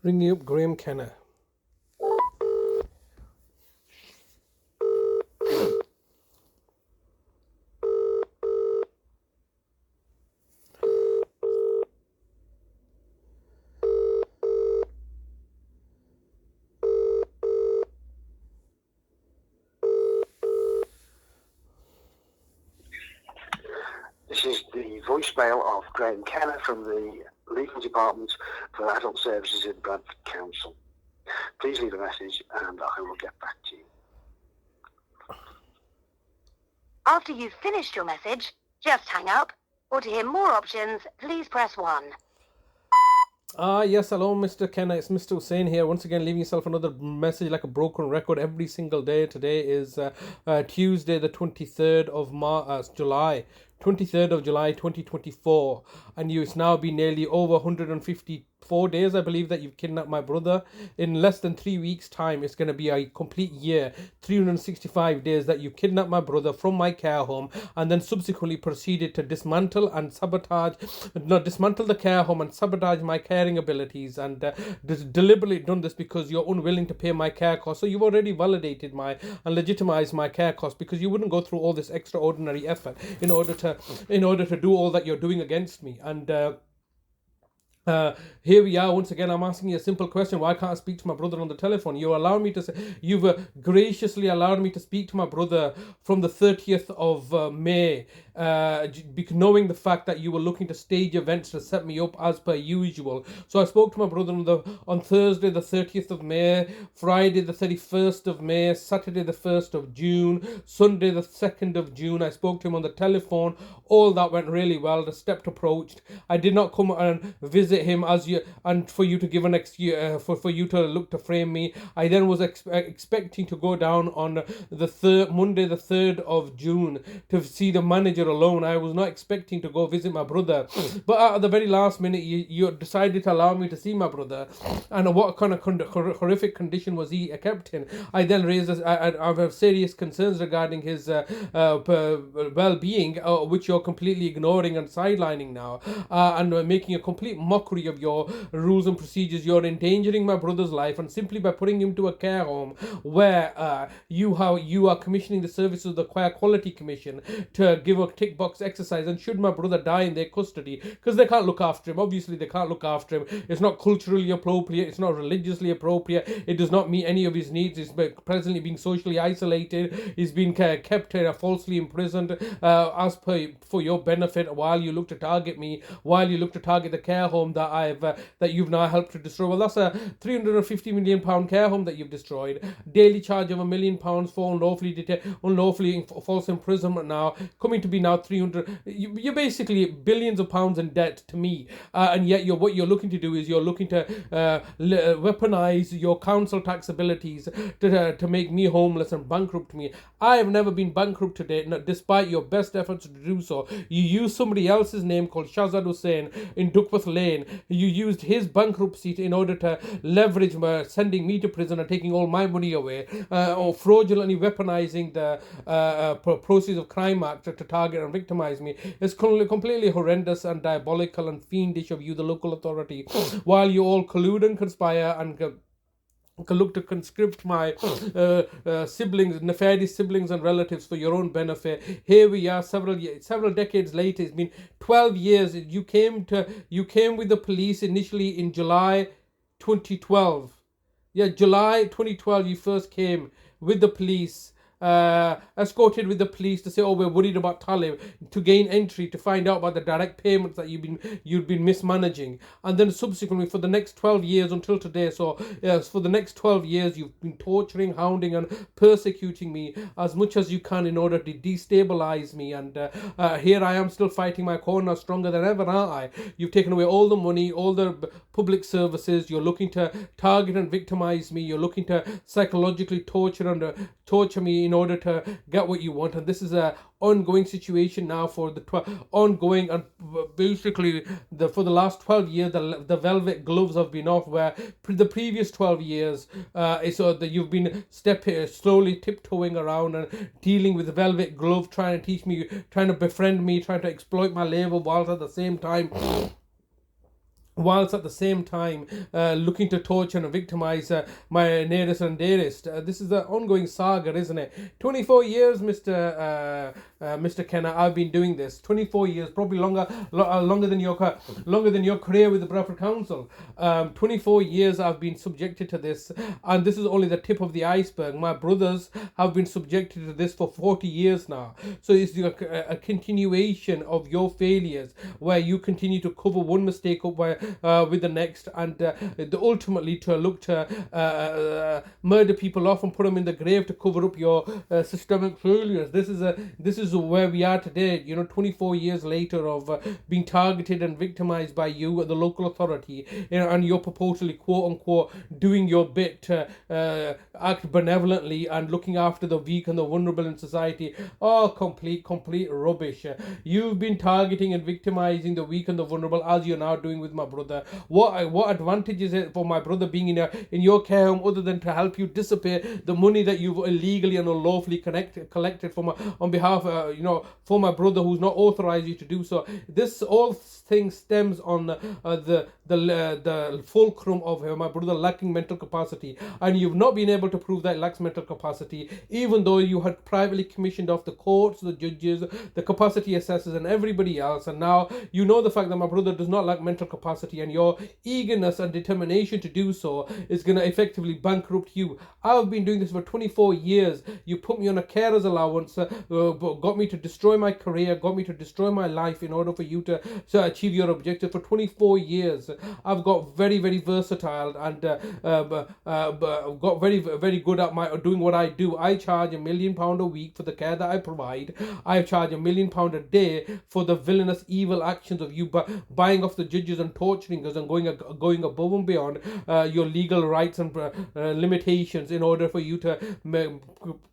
Ringing up Graeme Kenna. This is the voicemail of Graeme Kenna from the Legal Department for Adult Services in Bradford Council. Please leave a message and I will get back to you. After you've finished your message, just hang up, or to hear more options, please press 1. Yes, hello, Mr. Kenna. It's Mr. Hussain here. Once again, leaving yourself another message like a broken record every single day. Today is Tuesday, the 23rd of July. 23rd of July 2024, and it's now been nearly over 154 days, I believe, that you've kidnapped my brother. In less than 3 weeks' time, it's going to be a complete year, 365 days that you kidnapped my brother from my care home and then subsequently proceeded to dismantle the care home and sabotage my caring abilities, and deliberately done this because you're unwilling to pay my care costs. So you've already validated and legitimized my care costs, because you wouldn't go through all this extraordinary effort in order to do all that you're doing against me. And here we are once again. I'm asking you a simple question: why can't I speak to my brother on the telephone? You've graciously allowed me to speak to my brother from the 30th of May, knowing the fact that you were looking to stage events to set me up as per usual. So I spoke to my brother on Thursday the 30th of May, Friday the 31st of May, Saturday the 1st of June, Sunday the 2nd of June. I spoke to him on the telephone. All that went really well. The step approached. I did not come and visit him for you to give an excuse for you to look to frame me. I then was expecting to go down on the Monday the 3rd of June to see the manager alone. I was not expecting to go visit my brother, but at the very last minute you decided to allow me to see my brother. And what kind of horrific condition was he kept in? I then raised I have serious concerns regarding his well-being, which you're completely ignoring and sidelining now, and making a complete mockery of your rules and procedures. You're endangering my brother's life, and simply by putting him to a care home where you are commissioning the services of the Quality Commission to give a tick box exercise, and should my brother die in their custody, because they can't look after him, obviously they can't look after him, it's not culturally appropriate, it's not religiously appropriate, it does not meet any of his needs. He's presently being socially isolated, he's been kept falsely imprisoned for your benefit, while you look to target me, while you look to target the care home that you've now helped to destroy. Well, that's a £350 million care home that you've destroyed. Daily charge of £1 million for unlawfully false imprisonment, now coming to be now 300. You're basically billions of pounds in debt to me, and yet what you're looking to do is you're looking to weaponize your council tax abilities to make me homeless and bankrupt me. I have never been bankrupt to date, despite your best efforts to do so. You used somebody else's name called Shazad Hussain in Duckworth Lane. You used his bankruptcy in order to leverage sending me to prison and taking all my money away, or fraudulently weaponizing the Proceeds of Crime Act to target and victimize me. It's completely horrendous and diabolical and fiendish of you, the local authority, while you all collude and conspire and look to conscript my siblings, nefarious siblings and relatives for your own benefit. Here we are, several decades later. It's been 12 years. You came with the police initially in July 2012. Yeah, July 2012 you first came with the police, escorted with the police to say, oh, we're worried about Talib, to gain entry, to find out about the direct payments that you've been mismanaging. And then subsequently for the next 12 years until today, so yes, for the next 12 years you've been torturing, hounding and persecuting me as much as you can in order to destabilize me. And here I am still fighting my corner, stronger than ever, aren't I? You've taken away all the money, all the public services. You're looking to target and victimize me. You're looking to psychologically torture me in order to get what you want. And this is a ongoing situation now for the ongoing, and basically for the last 12 years the velvet gloves have been off, where the previous 12 years so that you've been slowly tiptoeing around and dealing with the velvet glove, trying to teach me, trying to befriend me, trying to exploit my labor, whilst at the same time whilst at the same time looking to torture and victimize my nearest and dearest. This is an ongoing saga, isn't it? 24 years, Mr. Kenna, I've been doing this. 24 years, probably longer than your career with the Bradford Council. 24 years I've been subjected to this, and this is only the tip of the iceberg. My brothers have been subjected to this for 40 years now. So it's a continuation of your failures, where you continue to cover one mistake up with the next, and ultimately to look to murder people off and put them in the grave to cover up your systemic failures. This is where we are today. 24 years later of being targeted and victimized by you, the local authority, and you're purportedly quote unquote doing your bit to act benevolently and looking after the weak and the vulnerable in society. Oh, complete rubbish. You've been targeting and victimizing the weak and the vulnerable, as you're now doing with my brother. What advantage is it for my brother being in your care home, other than to help you dissipate the money that you've illegally and unlawfully collected on behalf for my brother, who's not authorized you to do so? This all thing stems on the fulcrum of my brother lacking mental capacity, and you've not been able to prove that he lacks mental capacity, even though you had privately commissioned off the courts, the judges, the capacity assessors, and everybody else. And now you know the fact that my brother does not lack mental capacity, and your eagerness and determination to do so is going to effectively bankrupt you. I've been doing this for 24 years. You put me on a carer's allowance, got me to destroy my career, got me to destroy my life in order for you to achieve your objective. For 24 years I've got very, very versatile and got very, very good at doing what I do. I charge £1 million a week for the care that I provide. I charge £1 million a day for the villainous evil actions of you buying off the judges and torturing us and going above and beyond your legal rights and limitations in order for you to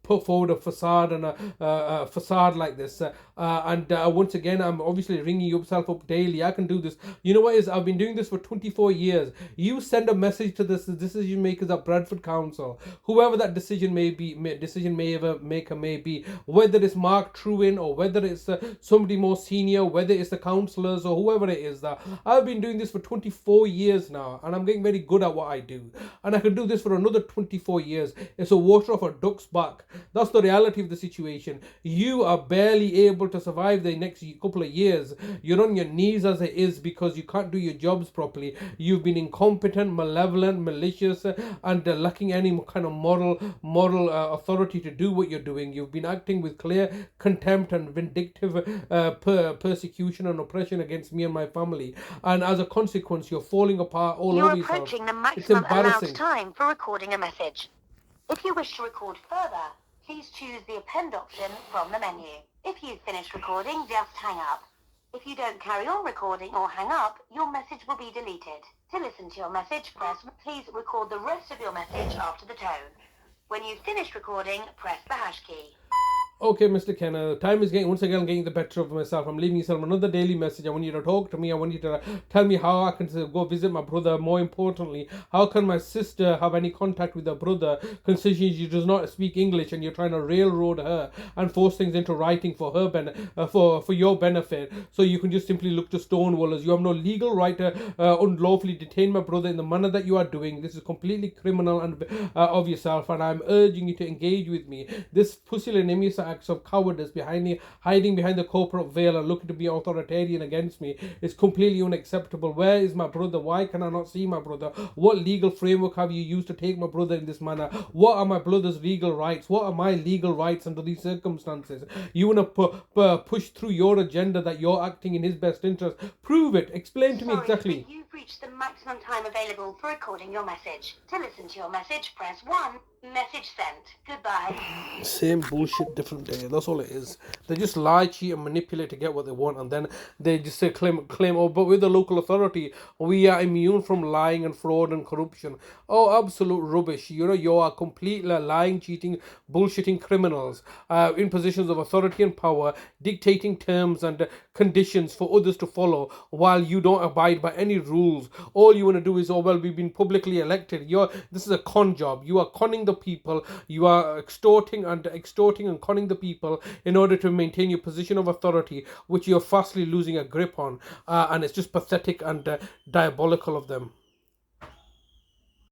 put forward a facade and a facade like this. Once again, I'm obviously ringing yourself up daily. I can do this. You know what is? I've been doing this for 24 years. You send a message to the decision makers at Bradford Council, whoever that decision maker may be, whether it's Mark Trewin or whether it's somebody more senior, whether it's the councillors or whoever it is. That I've been doing this for 24 years now, and I'm getting very good at what I do, and I can do this for another 24 years. It's a water off a duck's back. That's the reality of the situation. You are barely able to survive the next couple of years. You're on your knees as it is because you can't do your jobs properly. You've been incompetent, malevolent, malicious, and lacking any kind of moral authority to do what you're doing. You've been acting with clear contempt and vindictive persecution and oppression against me and my family. And as a consequence, you're falling apart all over yourself. You're approaching the maximum allowed time for recording a message. If you wish to record further, please choose the append option from the menu. If you've finished recording, just hang up. If you don't carry on recording or hang up, your message will be deleted. To listen to your message, please record the rest of your message after the tone. When you've finished recording, press the hash key. Okay, Mr. Kenna, time is getting the better of myself. I'm leaving yourself another daily message. I want you to talk to me. I want you to tell me how I can go visit my brother. More importantly, how can my sister have any contact with her brother, considering she does not speak English, and you're trying to railroad her and force things into writing for her for your benefit, so you can just simply look to stonewall us. You have no legal right to unlawfully detain my brother in the manner that you are doing. This is completely criminal and of yourself, and I'm urging you to engage with me. This pusillanimous acts of cowardice hiding behind the corporate veil and looking to be authoritarian against me is completely unacceptable. Where is my brother? Why can I not see my brother? What legal framework have you used to take my brother in this manner? What are my brother's legal rights? What are my legal rights under these circumstances? You want to push through your agenda that you're acting in his best interest. Prove it. Explain to me exactly. You've reached the maximum time available for recording your message. To listen to your message, press 1. Message sent. Goodbye. Same bullshit, different day. That's all it is. They just lie, cheat, and manipulate to get what they want, and then they just say claim. Oh, but with the local authority, we are immune from lying and fraud and corruption. Oh, absolute rubbish. You are completely lying, cheating, bullshitting criminals in positions of authority and power, dictating terms and conditions for others to follow while you don't abide by any rules. All you want to do is, oh well, we've been publicly elected. This is a con job. You are conning the people. You are extorting and conning the people in order to maintain your position of authority, which you're fastly losing a grip on, and it's just pathetic and diabolical of them.